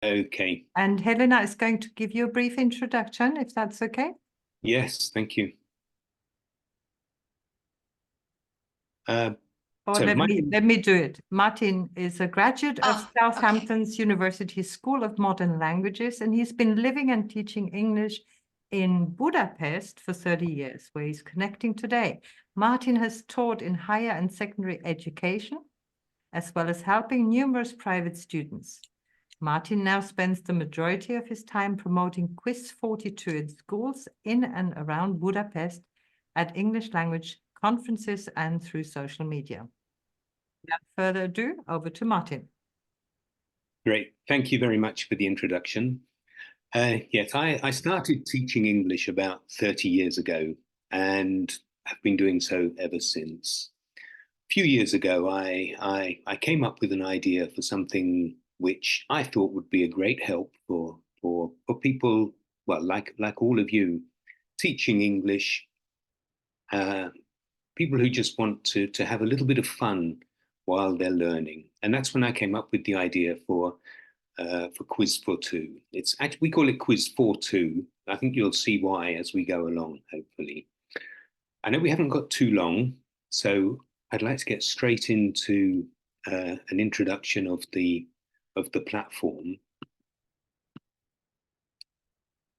Okay. And Helena is going to give you a brief introduction, if that's okay. Yes, thank you. Or So let me do it. Martin is a graduate of Okay. Southampton's University School of Modern Languages, and he's been living and teaching English in Budapest for 30 years, where he's connecting today. Martin has taught in higher and secondary education, as well as helping numerous private students. Martin now spends the majority of his time promoting Quiz42 in schools in and around Budapest at English language conferences and through social media. Without further ado, over to Martin. Great. Thank you very much for the introduction. Yes, I started teaching English about 30 years ago and have been doing so ever since. A few years ago, I came up with an idea for something which I thought would be a great help for people, well, like all of you, teaching English, people who just want to have a little bit of fun while they're learning. And that's when I came up with the idea for Quiz42. It's actually, we call it Quiz42. I think you'll see why as we go along, hopefully. I know we haven't got too long, so I'd like to get straight into an introduction of the platform.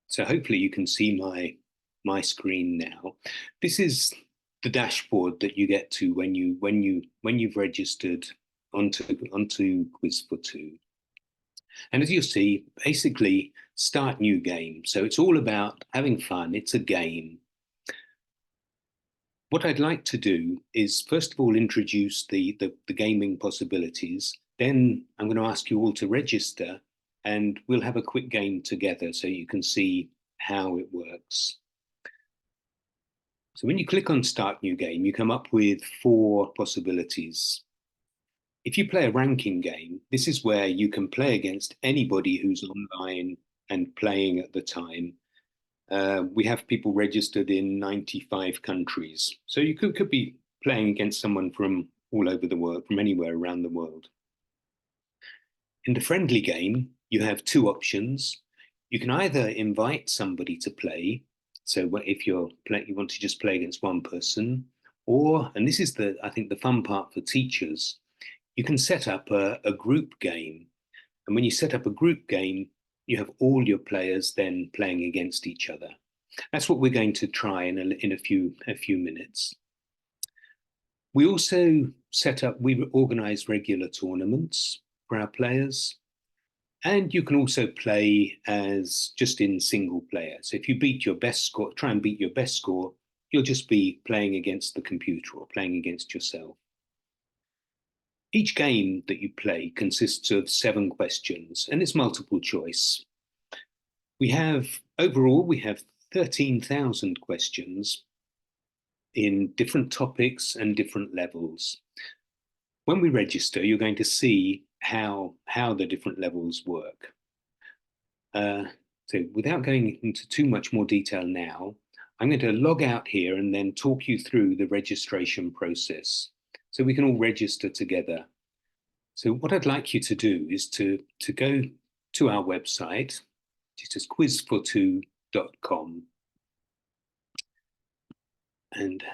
So hopefully you can see my screen now. This is the dashboard that you get to when you've registered onto Quiz42. And as you'll see, basically start new game. So it's all about having fun. It's a game. What I'd like to do is first of all introduce the gaming possibilities. Then I'm going to ask you all to register and we'll have a quick game together so you can see how it works. So when you click on Start New Game, you come up with 4 possibilities. If you play a ranking game, this is where you can play against anybody who's online and playing at the time. We have people registered in 95 countries. So you could be playing against someone from all over the world, from anywhere around the world. In the friendly game, you have 2 options. You can either invite somebody to play. So if you want to just play against one person, or, and this is I think the fun part for teachers, you can set up a group game. And when you set up a group game, you have all your players then playing against each other. That's what we're going to try in a few minutes. We also we organize regular tournaments for our players. And you can also play as just in single player. So if you beat your best score, try and beat your best score, you'll just be playing against the computer or playing against yourself. Each game that you play consists of 7 questions and it's multiple choice. Overall, we have 13,000 questions in different topics and different levels. When we register, you're going to see how the different levels work. So without going into too much more detail now, I'm going to log out here and then talk you through the registration process so we can all register together. So what I'd like you to do is to go to our website, which is quiz42.com. And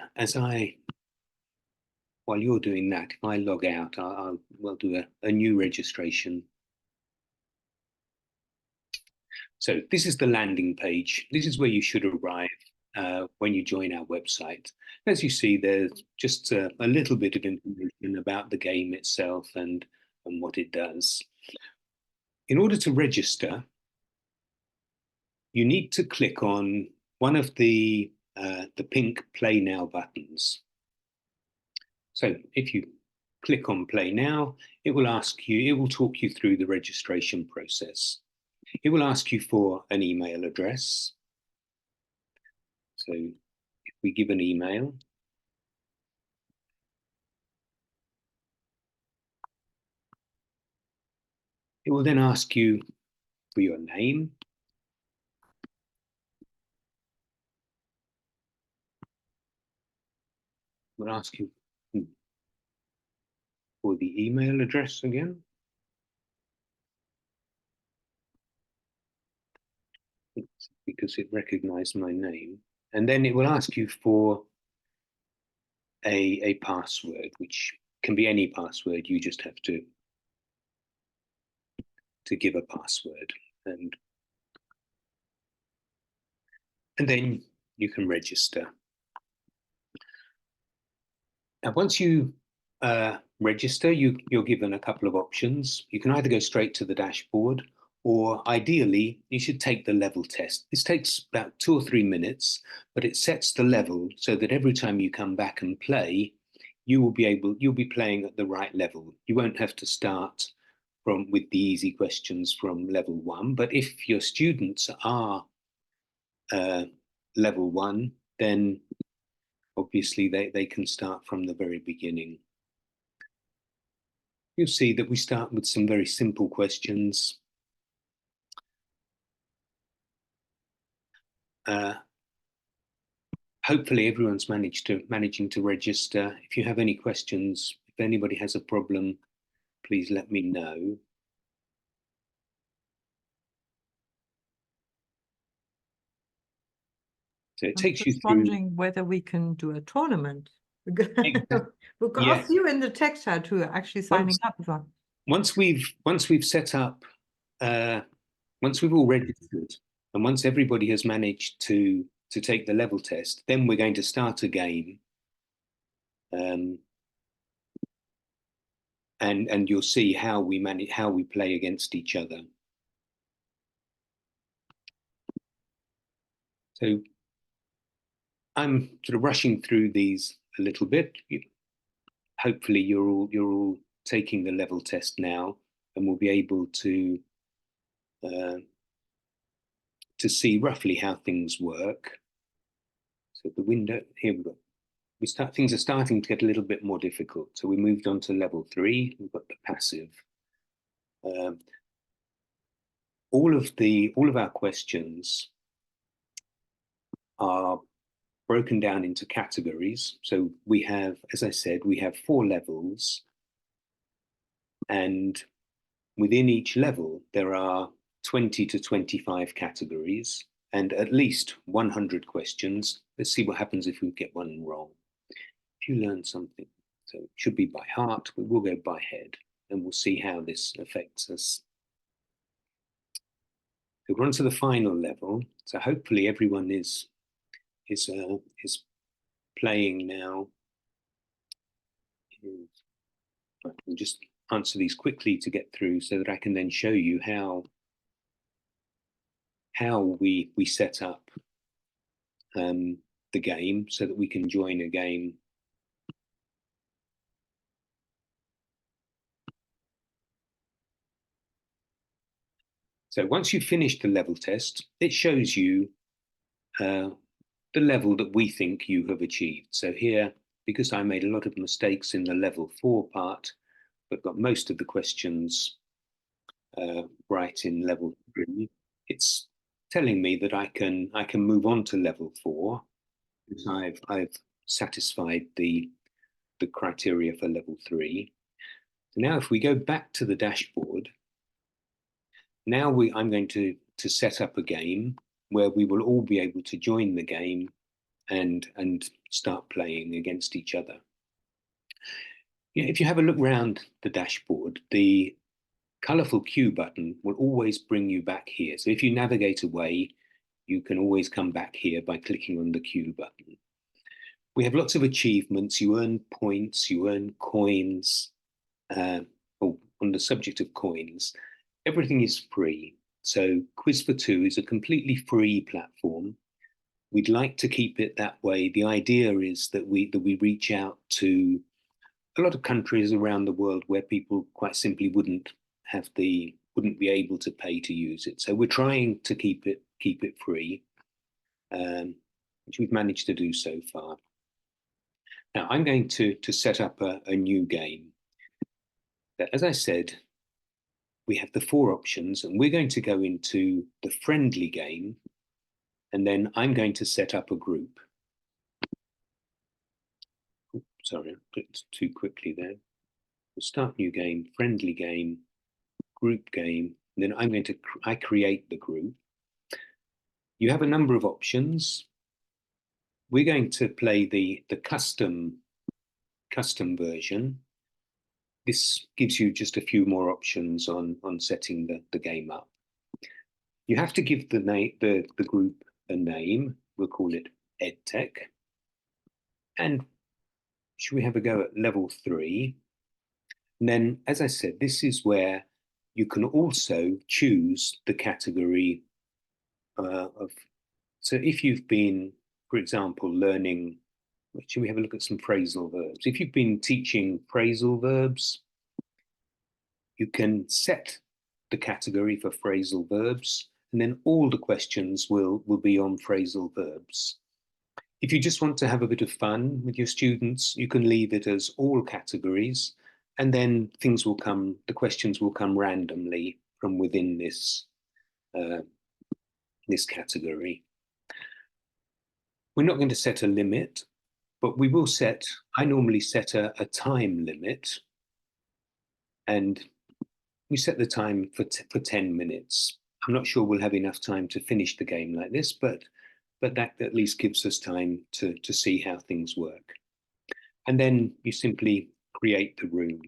while you're doing that, if I log out, we'll do a new registration. So this is the landing page. This is where you should arrive when you join our website. As you see, there's just a little bit of information about the game itself and what it does. In order to register, you need to click on one of the pink Play Now buttons. So if you click on Play Now, it will talk you through the registration process. It will ask you for an email address. So if we give an email, it will then ask you for your name. It will ask you for the email address again. because it recognized my name. And then it will ask you for a password, which can be any password. You just have to give a password, and then you can register. Now, once you register, you're given a couple of options. You can either go straight to the dashboard, or ideally, you should take the level test. This takes about 2 or 3 minutes, but it sets the level so that every time you come back and play, you'll be playing at the right level. You won't have to start with the easy questions from level 1. But if your students are level 1, then obviously they can start from the very beginning. You'll see that we start with some very simple questions. Hopefully everyone's managing to register. If you have any questions, if anybody has a problem, please let me know. So it takes you through. Wondering whether we can do a tournament. We've got Yeah. a few in the text chat who are actually signing up as well. Once we've set up, once we've all registered, and once everybody has managed to take the level test, then we're going to start a game. And you'll see how we play against each other. So I'm sort of rushing through these a little bit. Hopefully you're all taking the level test now, and will be able to see roughly how things work. So the window, here we go. Things are starting to get a little bit more difficult. So we moved on to level 3. We've got the passive. All of our questions are broken down into categories. So we have, as I said, we have 4 levels, and within each level there are 20 to 25 categories and at least 100 questions. Let's see what happens if we get one wrong. If you learn something, so it should be by heart, but we'll go by head, and we'll see how this affects us. So we're on to the final level. So hopefully everyone is playing now. I'll just answer these quickly to get through so that I can then show you how we set up the game so that we can join a game. So once you've finished the level test, it shows you the level that we think you have achieved. So here, because I made a lot of mistakes in the level 4 part, but got most of the questions right in level 3, it's telling me that I can move on to level 4 because I've satisfied the criteria for level 3. So now if we go back to the dashboard, now I'm going to set up a game where we will all be able to join the game and start playing against each other. If you have a look around the dashboard, the colorful Q button will always bring you back here. So if you navigate away, you can always come back here by clicking on the Q button. We have lots of achievements. You earn points, you earn coins. On the subject of coins, everything is free. So Quiz42 is a completely free platform. We'd like to keep it that way. The idea is that we reach out to a lot of countries around the world where people quite simply wouldn't be able to pay to use it. So we're trying to keep it free, which we've managed to do so far. Now I'm going to set up a new game. As I said, we have the 4 options, and we're going to go into the friendly game, and then I'm going to set up a group. Oops, sorry, I put it too quickly there. We'll start new game, friendly game, group game, and then I create the group. You have a number of options. We're going to play the custom version. This gives you just a few more options on setting the game up. You have to give the group a name. We'll call it edtech. And should we have a go at level 3? And then, as I said, this is where you can also choose the category of. So if you've been, for example, learning, should we have a look at some phrasal verbs? If you've been teaching phrasal verbs, you can set the category for phrasal verbs, and then all the questions will be on phrasal verbs. If you just want to have a bit of fun with your students, you can leave it as all categories, and then things will come, the questions will come randomly from within this, this category. We're not going to set a limit, but we will set, I normally set a time limit, and we set the time for 10 minutes. I'm not sure we'll have enough time to finish the game like this, but that at least gives us time to see how things work. And then you simply create the room.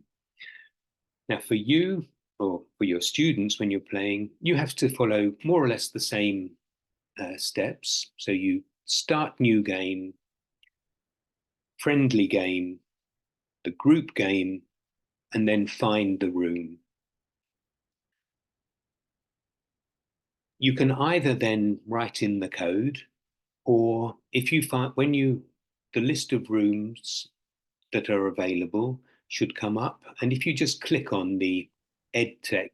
Now for you, or for your students when you're playing, you have to follow more or less the same steps. So you start new game, friendly game, the group game, and then find the room. You can either then write in the code, or if you find, the list of rooms that are available should come up. And if you just click on the edtech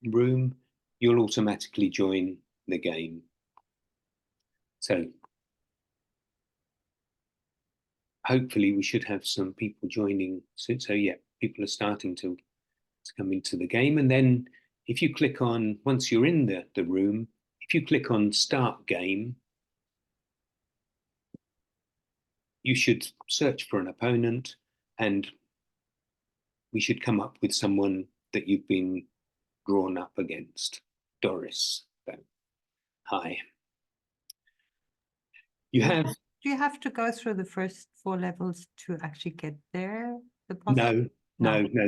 room, you'll automatically join the game. So hopefully we should have some people joining soon. So yeah, people are starting to come into the game. And then if you click on, once you're in the room, if you click on start game, you should search for an opponent, and we should come up with someone that you've been drawn up against. Doris, hi. You have. Do you have to go through the first 4 levels to actually get there? No.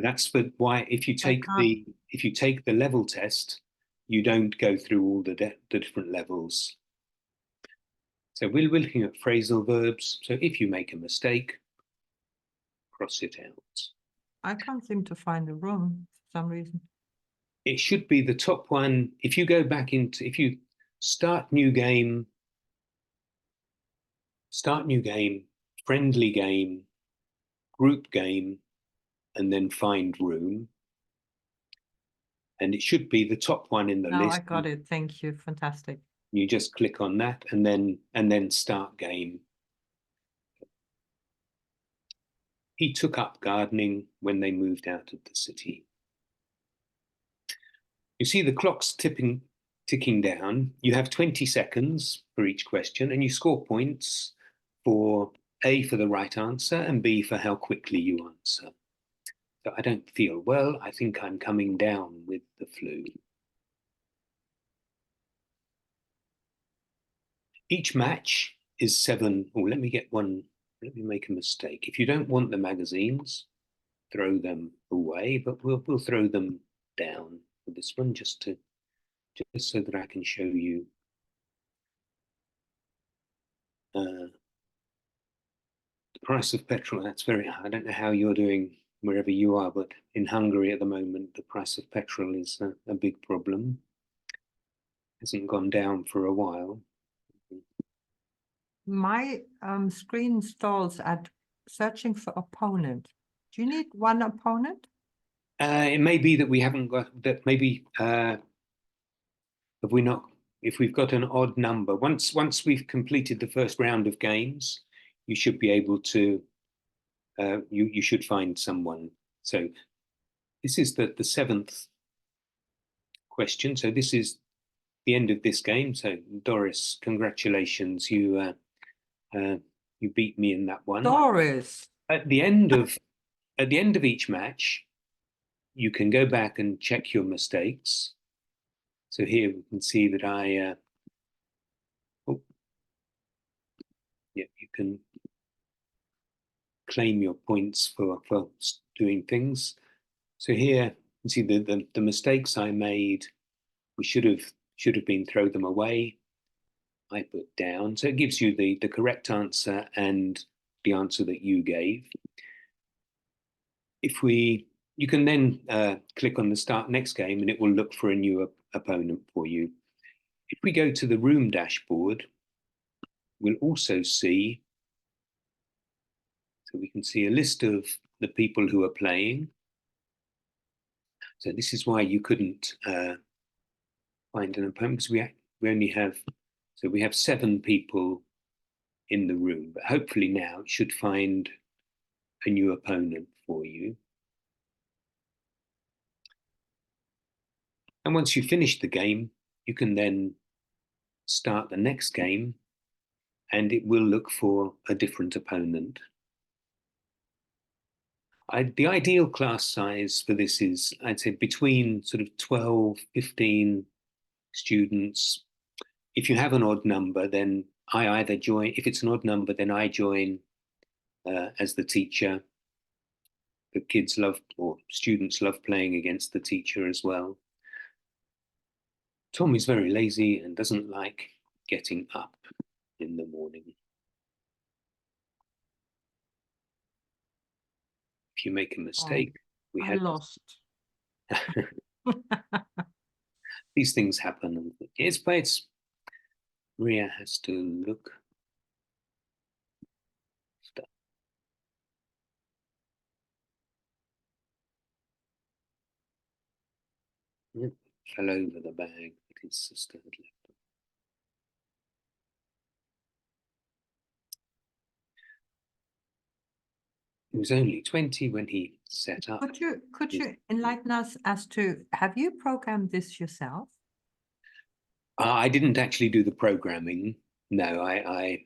That's for why. If you take the level test, you don't go through all the different levels. So we're looking at phrasal verbs. So if you make a mistake, cross it out. I can't seem to find the room for some reason. It should be the top one. If you go back into, if you start new game, friendly game, group game, and then find room. And it should be the top one in the list. I got it. Thank you. Fantastic. You just click on that and then start game. He took up gardening when they moved out of the city. You see the clock's ticking down. You have 20 seconds for each question, and you score points for A, for the right answer, and B, for how quickly you answer. So I don't feel well. I think I'm coming down with the flu. Each match is 7. Oh, let me make a mistake. If you don't want the magazines, throw them away, but we'll throw them down for this one just so that I can show you the price of petrol. That's very high. I don't know how you're doing wherever you are, but in Hungary at the moment, the price of petrol is a big problem. Hasn't gone down for a while. My screen stalls at searching for opponent. Do you need one opponent? It may be that we haven't got that. Maybe if we've got an odd number. Once we've completed the first round of games, you should be able to. You should find someone. So this is the 7th question. So this is the end of this game. So Doris, congratulations. You beat me in that one. Doris. At the end of each match, you can go back and check your mistakes. So here we can see that yeah, you can claim your points for doing things. So here you see the mistakes I made. We should have been throw them away. I put down. So it gives you the correct answer and the answer that you gave. You can then click on the start next game and it will look for a new opponent for you. If we go to the room dashboard, we'll also see, so we can see a list of the people who are playing. So this is why you couldn't find an opponent, because we only have, so we have 7 people in the room, but hopefully now it should find a new opponent for you. And once you finish the game, you can then start the next game and it will look for a different opponent. The ideal class size for this is, I'd say, between sort of 12, 15 students. If you have an odd number, then I either join, if it's an odd number, then I join as the teacher. The kids love, or students love playing against the teacher as well. Tom is very lazy and doesn't like getting up in the morning. If you make a mistake, I lost. These things happen. It's Maria has to look. Stuff. Fell over the bag that his sister had left. He was only 20 when he set up. Could you enlighten us as to, have you programmed this yourself? I didn't actually do the programming. No, I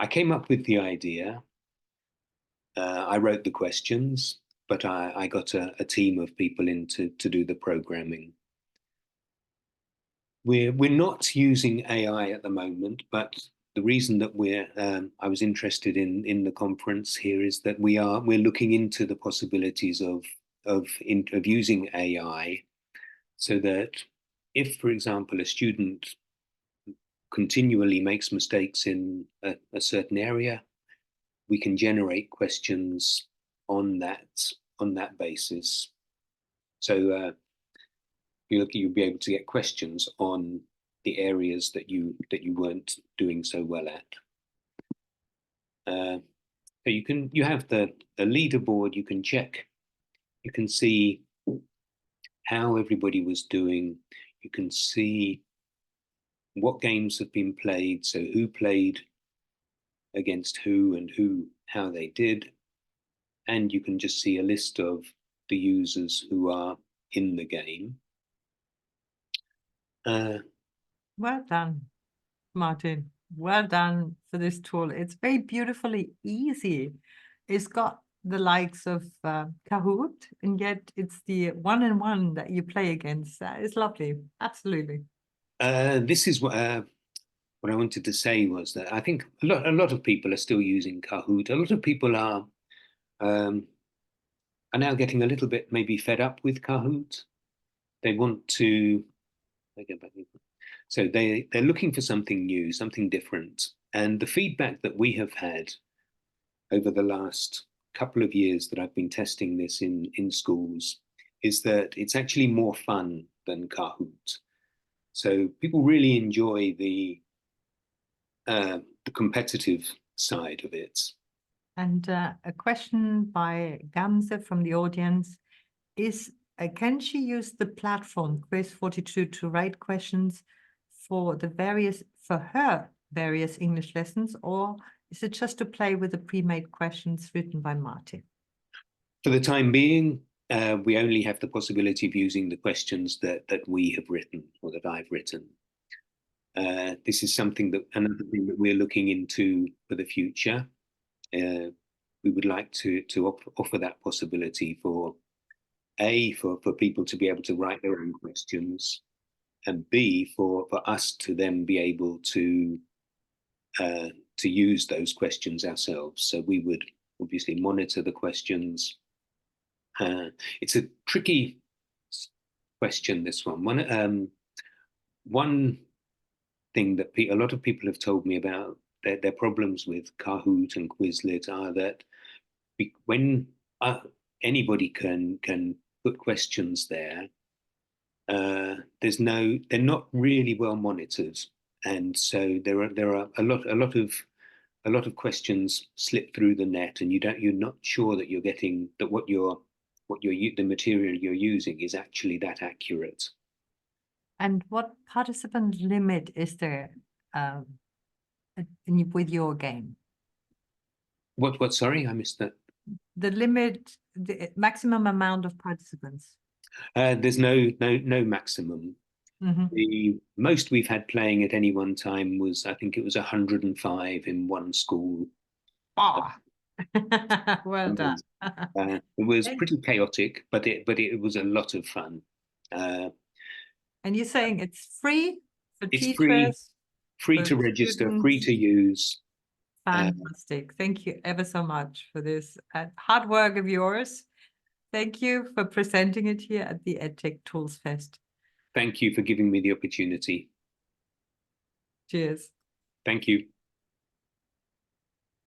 came up with the idea. I wrote the questions, but I got a team of people in to do the programming. We're not using AI at the moment, but the reason that I was interested in the conference here is that we're looking into the possibilities of using AI, so that if, for example, a student continually makes mistakes in a certain area, we can generate questions on that basis. So you'll be able to get questions on the areas that you weren't doing so well at. So you have the leaderboard. You can check. You can see how everybody was doing. You can see what games have been played. So who played against who and how they did, and you can just see a list of the users who are in the game. Well done, Martin. Well done for this tool. It's very beautifully easy. It's got the likes of Kahoot, and yet it's the one-on-one that you play against. It's lovely. Absolutely. This is what I wanted to say was that I think a lot of people are still using Kahoot. A lot of people are now getting a little bit maybe fed up with Kahoot. They want to. So they're looking for something new, something different. And the feedback that we have had over the last couple of years that I've been testing this in schools is that it's actually more fun than Kahoot. So people really enjoy the competitive side of it. And a question by Gamze from the audience is, can she use the platform Quiz42 to write questions for her various English lessons, or is it just to play with the pre-made questions written by Martin? For the time being, we only have the possibility of using the questions that we have written or that I've written. This is another thing that we're looking into for the future. We would like to offer that possibility for A, for people to be able to write their own questions, and B, for us to then be able to use those questions ourselves. So we would obviously monitor the questions. It's a tricky question, this one. One thing that a lot of people have told me about their problems with Kahoot and Quizlet are that when anybody can put questions there, they're not really well monitored, and so there are a lot of questions slip through the net, and you're not sure that you're getting that the material you're using is actually that accurate. And what participant limit is there with your game? What? Sorry, I missed that. The limit, the maximum amount of participants. There's no maximum. Mm-hmm. The most we've had playing at any one time was, I think it was 105 in one school. Oh, well done. It was pretty chaotic, but it was a lot of fun. And you're saying it's free for It's teachers? free to register, free to use. Fantastic. Thank you ever so much for this hard work of yours. Thank you for presenting it here at the EdTech Tools Fest. Thank you for giving me the opportunity. Cheers. Thank you.